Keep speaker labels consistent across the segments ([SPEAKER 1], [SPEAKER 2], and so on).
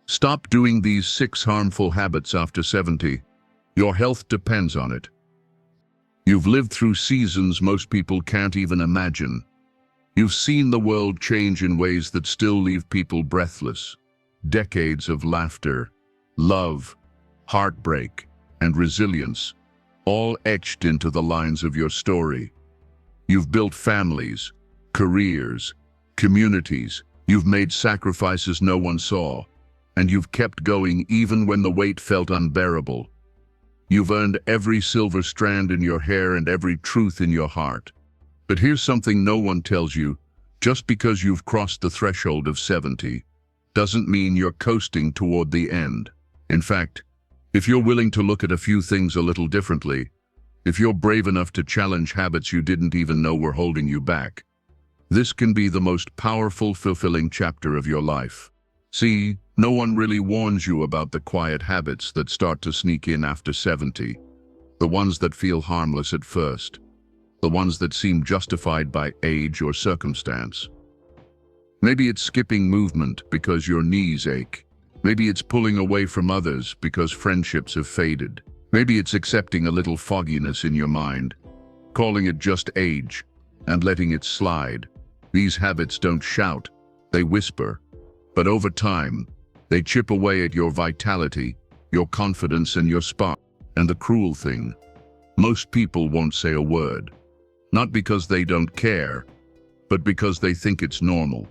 [SPEAKER 1] Stop doing these 6 harmful habits after 70. Your health depends on it. You've lived through seasons most people can't even imagine. You've seen the world change in ways that still leave people breathless. Decades of laughter, love, heartbreak, and resilience, all etched into the lines of your story. You've built families, careers, communities. You've made sacrifices no one saw, and you've kept going even when the weight felt unbearable. You've earned every silver strand in your hair and every truth in your heart. But here's something no one tells you. Just because you've crossed the threshold of 70 doesn't mean you're coasting toward the end. In fact, if you're willing to look at a few things a little differently, if you're brave enough to challenge habits you didn't even know were holding you back, this can be the most powerful, fulfilling chapter of your life. See, no one really warns you about the quiet habits that start to sneak in after 70, the ones that feel harmless at first, the ones that seem justified by age or circumstance. Maybe it's skipping movement because your knees ache. Maybe it's pulling away from others because friendships have faded. Maybe it's accepting a little fogginess in your mind, calling it just age, and letting it slide. These habits don't shout, they whisper. But over time, they chip away at your vitality, your confidence, and your spark. And the cruel thing, most people won't say a word. Not because they don't care, but because they think it's normal.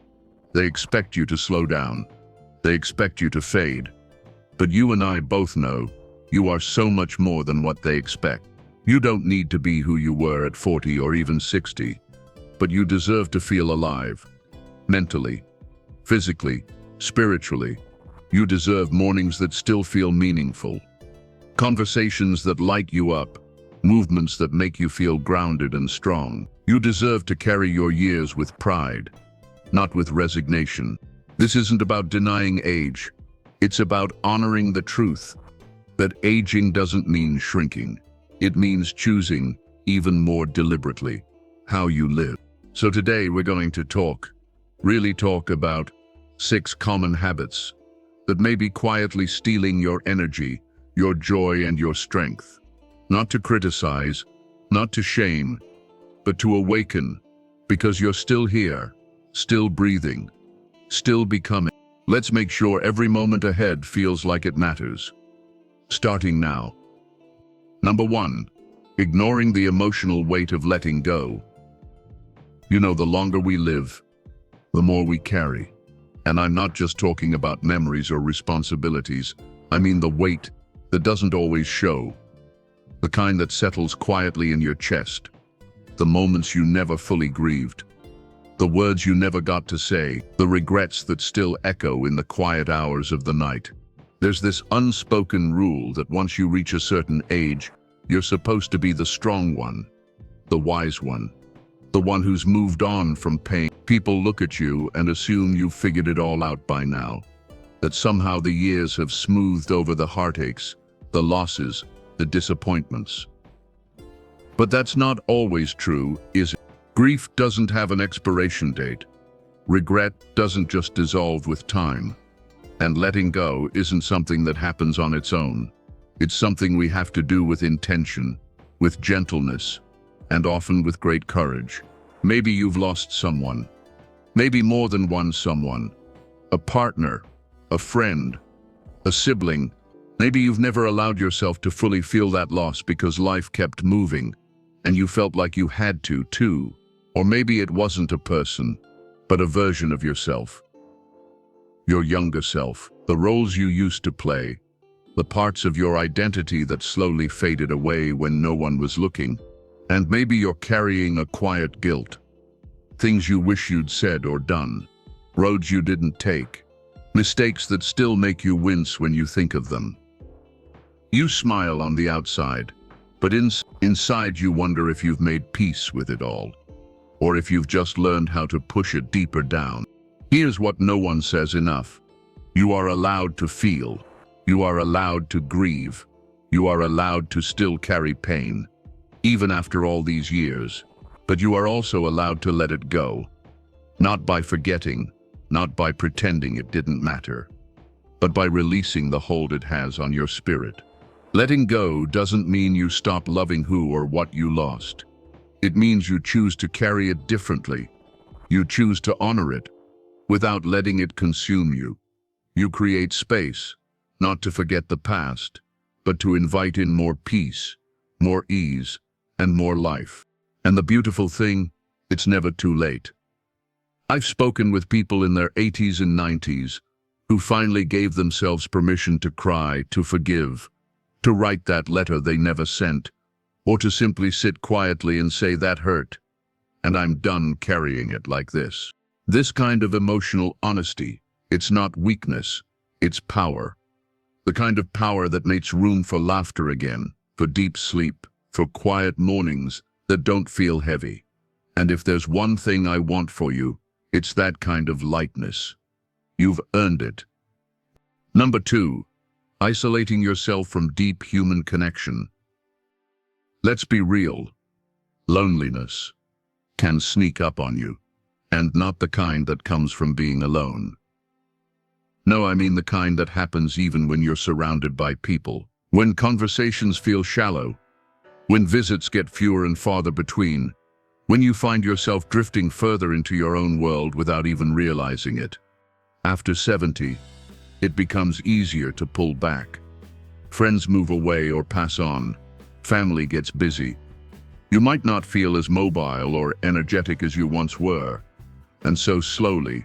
[SPEAKER 1] They expect you to slow down. They expect you to fade. But you and I both know you are so much more than what they expect. You don't need to be who you were at 40 or even 60, but you deserve to feel alive. Mentally, physically, spiritually. You deserve mornings that still feel meaningful. Conversations that light you up. Movements that make you feel grounded and strong. You deserve to carry your years with pride, not with resignation. This isn't about denying age. It's about honoring the truth that aging doesn't mean shrinking. It means choosing, even more deliberately, how you live. So today we're going to really talk about 6 common habits that may be quietly stealing your energy, your joy, and your strength. Not to criticize, not to shame, but to awaken, because you're still here, still breathing, still becoming. Let's make sure every moment ahead feels like it matters. Starting now. Number 1, ignoring the emotional weight of letting go. You know, the longer we live, the more we carry. And I'm not just talking about memories or responsibilities. I mean the weight that doesn't always show. The kind that settles quietly in your chest. The moments you never fully grieved. The words you never got to say. The regrets that still echo in the quiet hours of the night. There's this unspoken rule that once you reach a certain age, you're supposed to be the strong one, the wise one, the one who's moved on from pain. People look at you and assume you've figured it all out by now, that somehow the years have smoothed over the heartaches, the losses, the disappointments. But that's not always true, is it? Grief doesn't have an expiration date. Regret doesn't just dissolve with time. And letting go isn't something that happens on its own. It's something we have to do with intention, with gentleness, and often with great courage. Maybe you've lost someone. Maybe more than one someone. A partner, a friend, a sibling. Maybe you've never allowed yourself to fully feel that loss because life kept moving, and you felt like you had to, too. Or maybe it wasn't a person, but a version of yourself. Your younger self, the roles you used to play, the parts of your identity that slowly faded away when no one was looking. And maybe you're carrying a quiet guilt. Things you wish you'd said or done. Roads you didn't take. Mistakes that still make you wince when you think of them. You smile on the outside, but inside you wonder if you've made peace with it all, or if you've just learned how to push it deeper down. Here's what no one says enough. You are allowed to feel. You are allowed to grieve. You are allowed to still carry pain, even after all these years. But you are also allowed to let it go. Not by forgetting, not by pretending it didn't matter, but by releasing the hold it has on your spirit. Letting go doesn't mean you stop loving who or what you lost. It means you choose to carry it differently. You choose to honor it without letting it consume you. You create space, not to forget the past, but to invite in more peace, more ease, and more life. And the beautiful thing, it's never too late. I've spoken with people in their 80s and 90s who finally gave themselves permission to cry, to forgive, to write that letter they never sent, or to simply sit quietly and say that hurt, and I'm done carrying it like this. This kind of emotional honesty, it's not weakness, it's power. The kind of power that makes room for laughter again, for deep sleep, for quiet mornings that don't feel heavy. And if there's one thing I want for you, it's that kind of lightness. You've earned it. Number 2, isolating yourself from deep human connection. Let's be real. Loneliness can sneak up on you, and not the kind that comes from being alone. No, I mean the kind that happens even when you're surrounded by people. When conversations feel shallow, when visits get fewer and farther between, when you find yourself drifting further into your own world without even realizing it. After 70, it becomes easier to pull back. Friends move away or pass on. Family gets busy. You might not feel as mobile or energetic as you once were. And so slowly,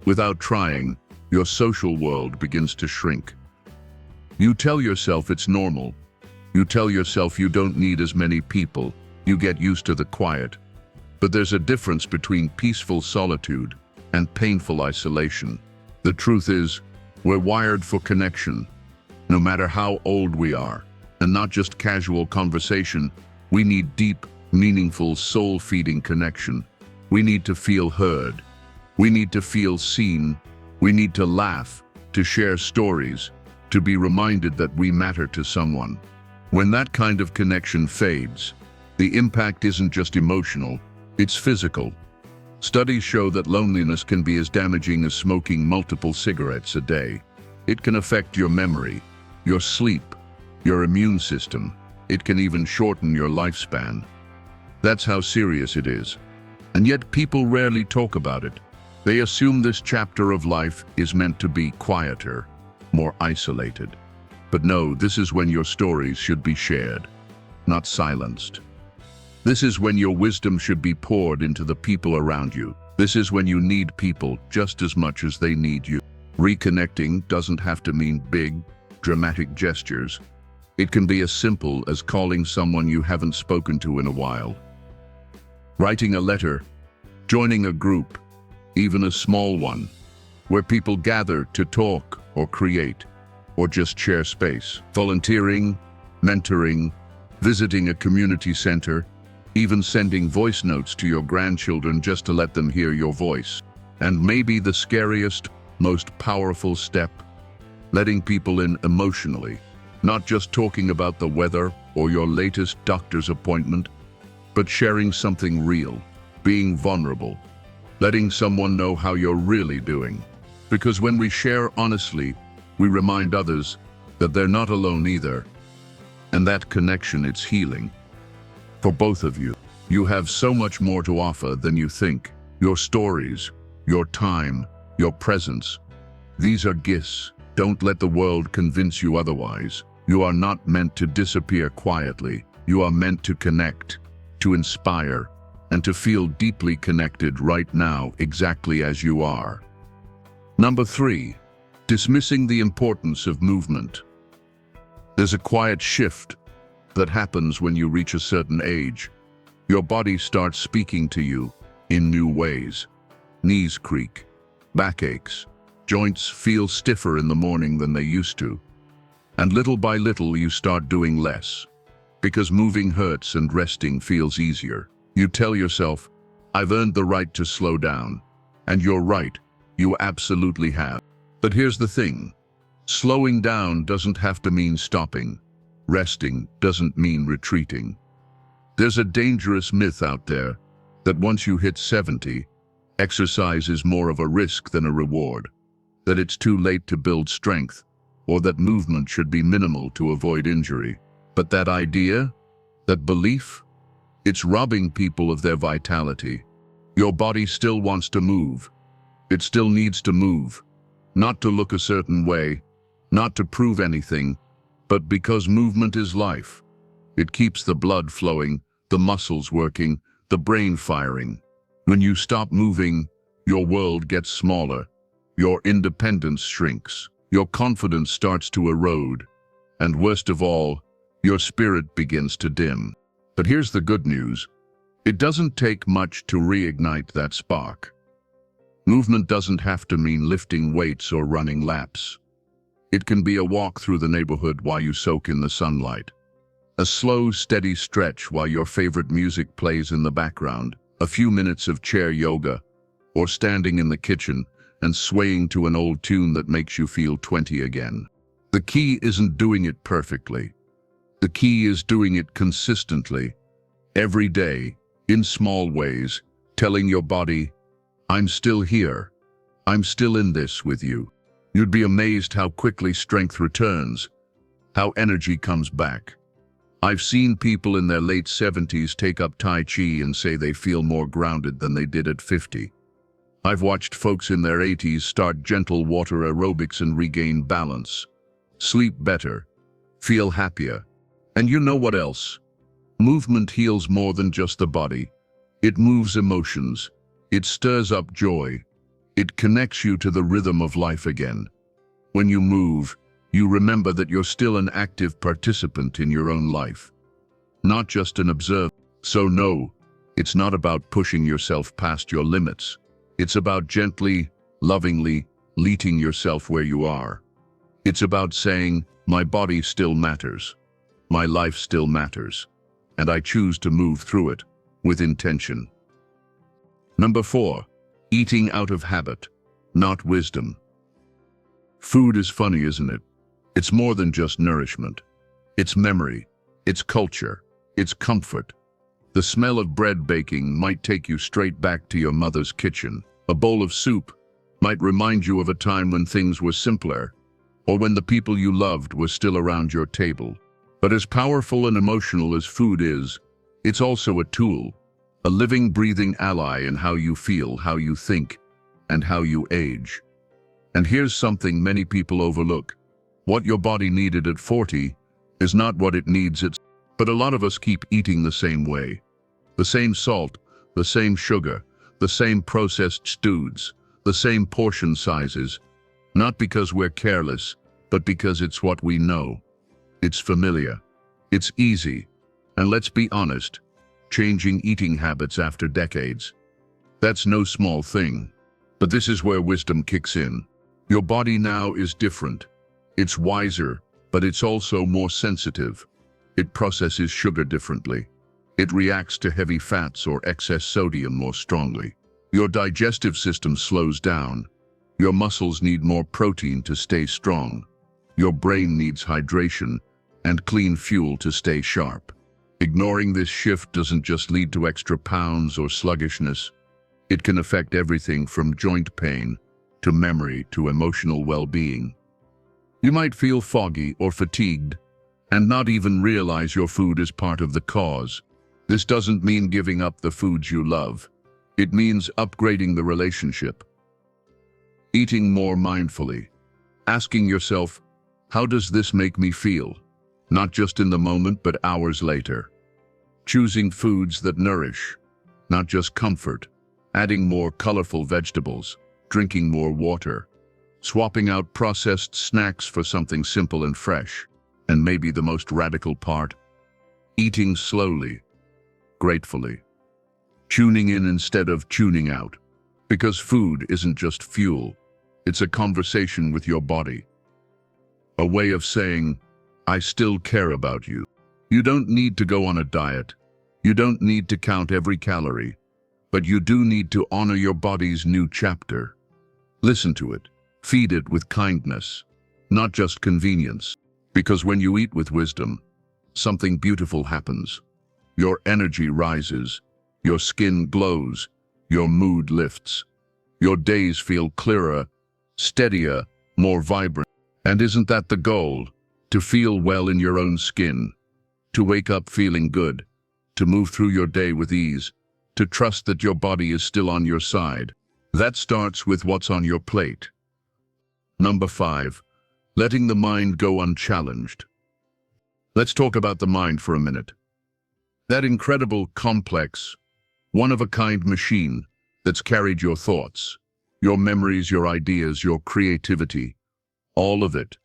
[SPEAKER 1] without trying, your social world begins to shrink. You tell yourself it's normal. You tell yourself you don't need as many people. You get used to the quiet. But there's a difference between peaceful solitude and painful isolation. The truth is, we're wired for connection, no matter how old we are. And not just casual conversation. We need deep, meaningful, soul-feeding connection. We need to feel heard. We need to feel seen. We need to laugh, to share stories, to be reminded that we matter to someone. When that kind of connection fades, the impact isn't just emotional, it's physical. Studies show that loneliness can be as damaging as smoking multiple cigarettes a day. It can affect your memory, your sleep, your immune system. It can even shorten your lifespan. That's how serious it is. And yet people rarely talk about it. They assume this chapter of life is meant to be quieter, more isolated. But no, this is when your stories should be shared, not silenced. This is when your wisdom should be poured into the people around you. This is when you need people just as much as they need you. Reconnecting doesn't have to mean big, dramatic gestures. It can be as simple as calling someone you haven't spoken to in a while. Writing a letter, joining a group, even a small one, where people gather to talk or create, or just share space. Volunteering, mentoring, visiting a community center, even sending voice notes to your grandchildren just to let them hear your voice. And maybe the scariest, most powerful step, letting people in emotionally. Not just talking about the weather or your latest doctor's appointment, but sharing something real, being vulnerable, letting someone know how you're really doing. Because when we share honestly, we remind others that they're not alone either. And that connection, it's healing. For both of you, you have so much more to offer than you think. Your stories, your time, your presence. These are gifts. Don't let the world convince you otherwise. You are not meant to disappear quietly. You are meant to connect, to inspire, and to feel deeply connected right now, exactly as you are. Number 3, dismissing the importance of movement. There's a quiet shift that happens when you reach a certain age. Your body starts speaking to you in new ways. Knees creak, back aches, joints feel stiffer in the morning than they used to. And little by little you start doing less, because moving hurts and resting feels easier. You tell yourself, I've earned the right to slow down. And you're right, you absolutely have. But here's the thing, slowing down doesn't have to mean stopping. Resting doesn't mean retreating. There's a dangerous myth out there that once you hit 70, exercise is more of a risk than a reward. that it's too late to build strength, or that movement should be minimal to avoid injury. But that idea, that belief, it's robbing people of their vitality. Your body still wants to move. It still needs to move. Not to look a certain way, not to prove anything, but because movement is life. It keeps the blood flowing, the muscles working, the brain firing. When you stop moving, your world gets smaller. Your independence shrinks. Your confidence starts to erode. And worst of all, your spirit begins to dim. But here's the good news. It doesn't take much to reignite that spark. Movement doesn't have to mean lifting weights or running laps. It can be a walk through the neighborhood while you soak in the sunlight. A slow, steady stretch while your favorite music plays in the background. A few minutes of chair yoga, or standing in the kitchen and swaying to an old tune that makes you feel 20 again. The key isn't doing it perfectly. The key is doing it consistently, every day, in small ways, telling your body, I'm still here. I'm still in this with you. You'd be amazed how quickly strength returns, how energy comes back. I've seen people in their late 70s take up Tai Chi and say they feel more grounded than they did at 50. I've watched folks in their 80s start gentle water aerobics and regain balance, sleep better, feel happier. And you know what else? Movement heals more than just the body. It moves emotions. It stirs up joy. It connects you to the rhythm of life again. When you move, you remember that you're still an active participant in your own life, not just an observer. So no, it's not about pushing yourself past your limits. It's about gently, lovingly leading yourself where you are. It's about saying, my body still matters. My life still matters. And I choose to move through it with intention. Number 4, eating out of habit, not wisdom. Food is funny, isn't it? It's more than just nourishment. It's memory, it's culture, it's comfort. The smell of bread baking might take you straight back to your mother's kitchen. A bowl of soup might remind you of a time when things were simpler, or when the people you loved were still around your table. But as powerful and emotional as food is, it's also a tool, a living, breathing ally in how you feel, how you think, and how you age. And here's something many people overlook. What your body needed at 40 is not what it needs at... But a lot of us keep eating the same way. The same salt, the same sugar, the same processed foods, the same portion sizes. Not because we're careless, but because it's what we know. It's familiar. It's easy. And let's be honest, changing eating habits after decades, that's no small thing. But this is where wisdom kicks in. Your body now is different. It's wiser, but it's also more sensitive. It processes sugar differently. It reacts to heavy fats or excess sodium more strongly. Your digestive system slows down. Your muscles need more protein to stay strong. Your brain needs hydration and clean fuel to stay sharp. Ignoring this shift doesn't just lead to extra pounds or sluggishness. It can affect everything from joint pain to memory to emotional well-being. You might feel foggy or fatigued and not even realize your food is part of the cause. This doesn't mean giving up the foods you love. It means upgrading the relationship. Eating more mindfully. Asking yourself, how does this make me feel? Not just in the moment, but hours later. Choosing foods that nourish, not just comfort. Adding more colorful vegetables, drinking more water, swapping out processed snacks for something simple and fresh. And maybe the most radical part, eating slowly, gratefully. Tuning in instead of tuning out. Because food isn't just fuel, it's a conversation with your body. A way of saying, I still care about you. You don't need to go on a diet. You don't need to count every calorie. But you do need to honor your body's new chapter. Listen to it. Feed it with kindness, not just convenience. Because when you eat with wisdom, something beautiful happens. Your energy rises, your skin glows, your mood lifts. Your days feel clearer, steadier, more vibrant. And isn't that the goal? To feel well in your own skin, to wake up feeling good, to move through your day with ease, to trust that your body is still on your side. That starts with what's on your plate. Number 5, letting the mind go unchallenged. Let's talk about the mind for a minute. That incredible, complex, one-of-a-kind machine that's carried your thoughts, your memories, your ideas, your creativity, all of it,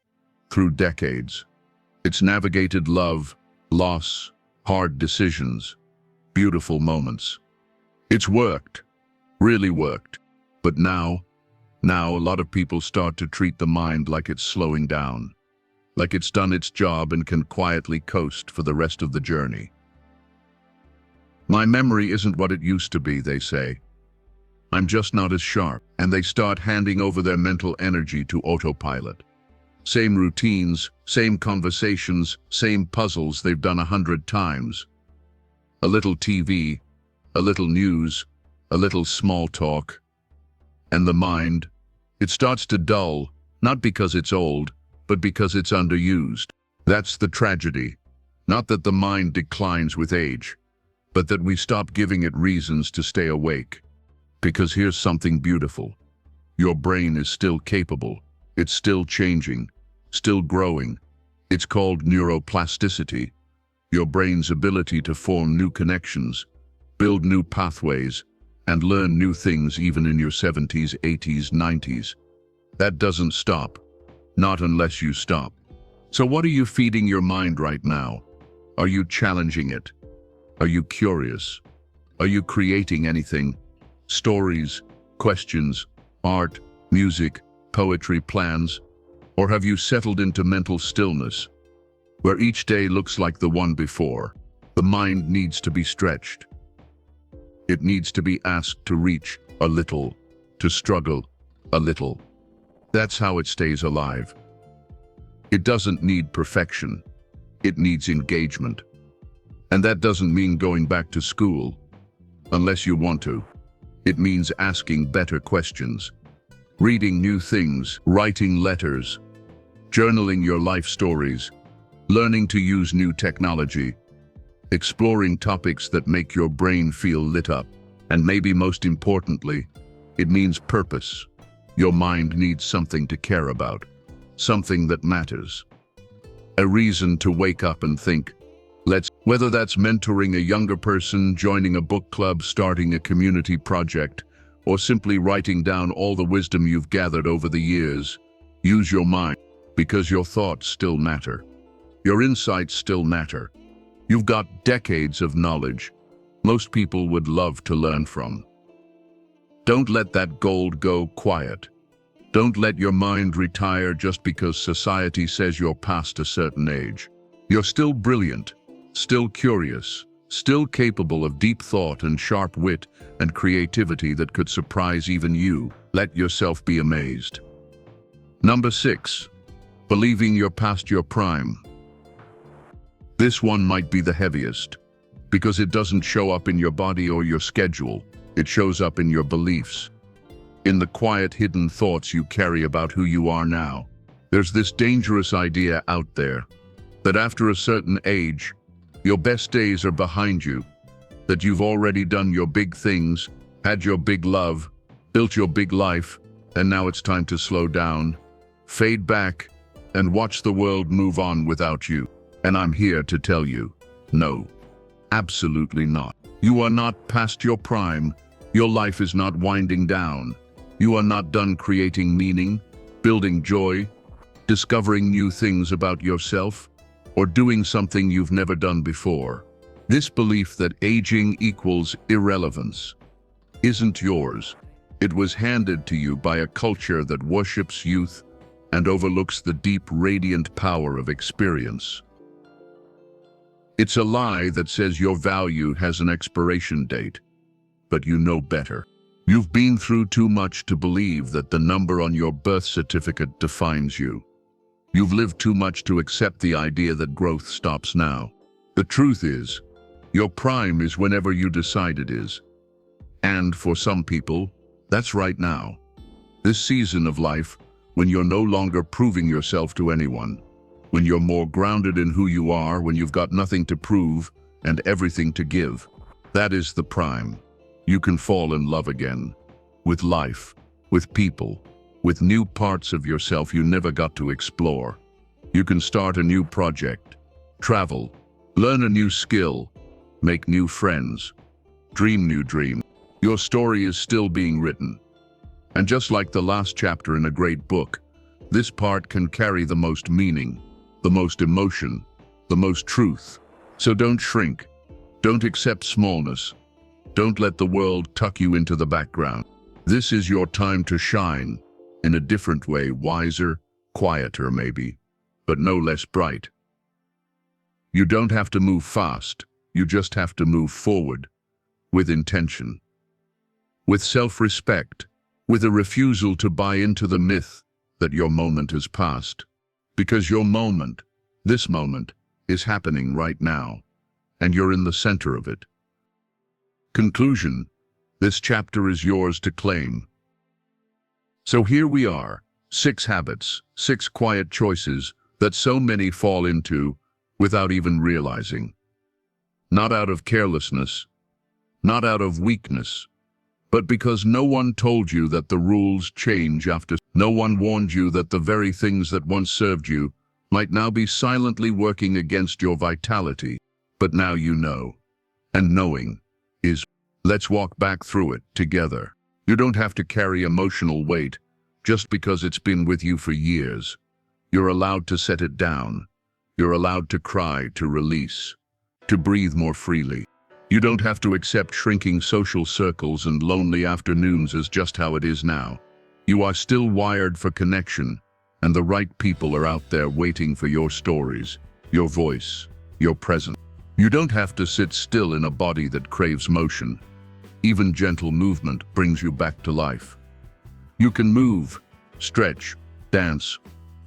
[SPEAKER 1] through decades. It's navigated love, loss, hard decisions, beautiful moments. It's worked, really worked. But now a lot of people start to treat the mind like it's slowing down, like it's done its job and can quietly coast for the rest of the journey. My memory isn't what it used to be, they say. I'm just not as sharp, and they start handing over their mental energy to autopilot. Same routines, same conversations, same puzzles they've done 100 times. A little TV, a little news, a little small talk. And the mind, it starts to dull, not because it's old, but because it's underused. That's the tragedy. Not that the mind declines with age, but that we stop giving it reasons to stay awake. Because here's something beautiful. Your brain is still capable. It's still changing, still growing. It's called neuroplasticity. Your brain's ability to form new connections, build new pathways, and learn new things even in your 70s, 80s, 90s. That doesn't stop. Not unless you stop. So what are you feeding your mind right now? Are you challenging it? Are you curious? Are you creating anything? Stories, questions, art, music, poetry, plans? Or have you settled into mental stillness, where each day looks like the one before? The mind needs to be stretched. It needs to be asked to reach a little, to struggle a little. That's how it stays alive. It doesn't need perfection. It needs engagement. And that doesn't mean going back to school, unless you want to. It means asking better questions, reading new things, writing letters, journaling your life stories, learning to use new technology, exploring topics that make your brain feel lit up. And maybe most importantly, it means purpose. Your mind needs something to care about, something that matters. A reason to wake up and think, whether that's mentoring a younger person, joining a book club, starting a community project, or simply writing down all the wisdom you've gathered over the years. Use your mind, because your thoughts still matter. Your insights still matter. You've got decades of knowledge most people would love to learn from. Don't let that gold go quiet. Don't let your mind retire just because society says you're past a certain age. You're still brilliant, still curious, still capable of deep thought and sharp wit and creativity that could surprise even you. Let yourself be amazed. Number 6, believing you're past your prime. This one might be the heaviest, because it doesn't show up in your body or your schedule. It shows up in your beliefs, in the quiet hidden thoughts you carry about who you are now. There's this dangerous idea out there that after a certain age, your best days are behind you, that you've already done your big things, had your big love, built your big life, and now it's time to slow down, fade back, and watch the world move on without you. And I'm here to tell you, no, absolutely not. You are not past your prime. Your life is not winding down. You are not done creating meaning, building joy, discovering new things about yourself, or doing something you've never done before. This belief that aging equals irrelevance isn't yours. It was handed to you by a culture that worships youth and overlooks the deep, radiant power of experience. It's a lie that says your value has an expiration date, but you know better. You've been through too much to believe that the number on your birth certificate defines you. You've lived too much to accept the idea that growth stops now. The truth is, your prime is whenever you decide it is. And for some people, that's right now. This season of life, when you're no longer proving yourself to anyone, when you're more grounded in who you are, when you've got nothing to prove and everything to give. That is the prime. You can fall in love again, with life, with people, with new parts of yourself you never got to explore. You can start a new project, travel, learn a new skill, make new friends, dream new dreams. Your story is still being written. And just like the last chapter in a great book, this part can carry the most meaning, the most emotion, the most truth. So don't shrink. Don't accept smallness. Don't let the world tuck you into the background. This is your time to shine, in a different way, wiser, quieter maybe, but no less bright. You don't have to move fast. You just have to move forward, with intention, with self-respect, with a refusal to buy into the myth that your moment has passed. Because your moment, this moment, is happening right now, and you're in the center of it. Conclusion: this chapter is yours to claim. So here we are, 6 habits, 6 quiet choices that so many fall into without even realizing. Not out of carelessness, not out of weakness, but because no one told you that the rules change after. No one warned you that the very things that once served you might now be silently working against your vitality. But now you know. And knowing is. Let's walk back through it together. You don't have to carry emotional weight just because it's been with you for years. You're allowed to set it down. You're allowed to cry, to release, to breathe more freely. You don't have to accept shrinking social circles and lonely afternoons as just how it is now. You are still wired for connection, and the right people are out there waiting for your stories, your voice, your presence. You don't have to sit still in a body that craves motion. Even gentle movement brings you back to life. You can move, stretch, dance,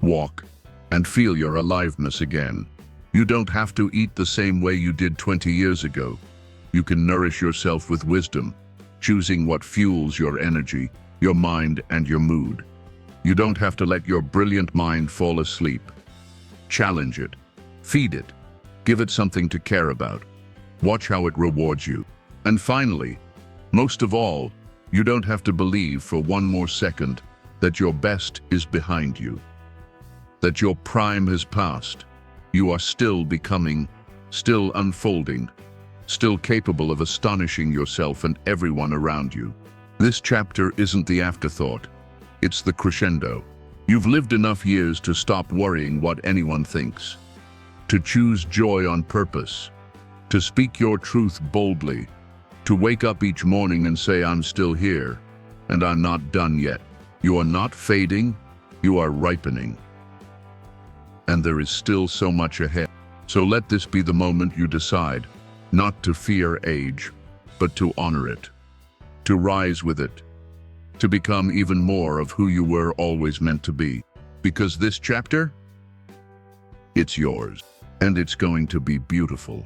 [SPEAKER 1] walk, and feel your aliveness again. You don't have to eat the same way you did 20 years ago. You can nourish yourself with wisdom, choosing what fuels your energy, your mind, and your mood. You don't have to let your brilliant mind fall asleep. Challenge it, feed it, give it something to care about. Watch how it rewards you. And finally, most of all, you don't have to believe for one more second that your best is behind you, that your prime has passed. You are still becoming, still unfolding, still capable of astonishing yourself and everyone around you. This chapter isn't the afterthought, it's the crescendo. You've lived enough years to stop worrying what anyone thinks, to choose joy on purpose, to speak your truth boldly, to wake up each morning and say, I'm still here, and I'm not done yet. You are not fading, you are ripening. And there is still so much ahead. So let this be the moment you decide not to fear age, but to honor it, to rise with it, to become even more of who you were always meant to be. Because this chapter, it's yours, and it's going to be beautiful.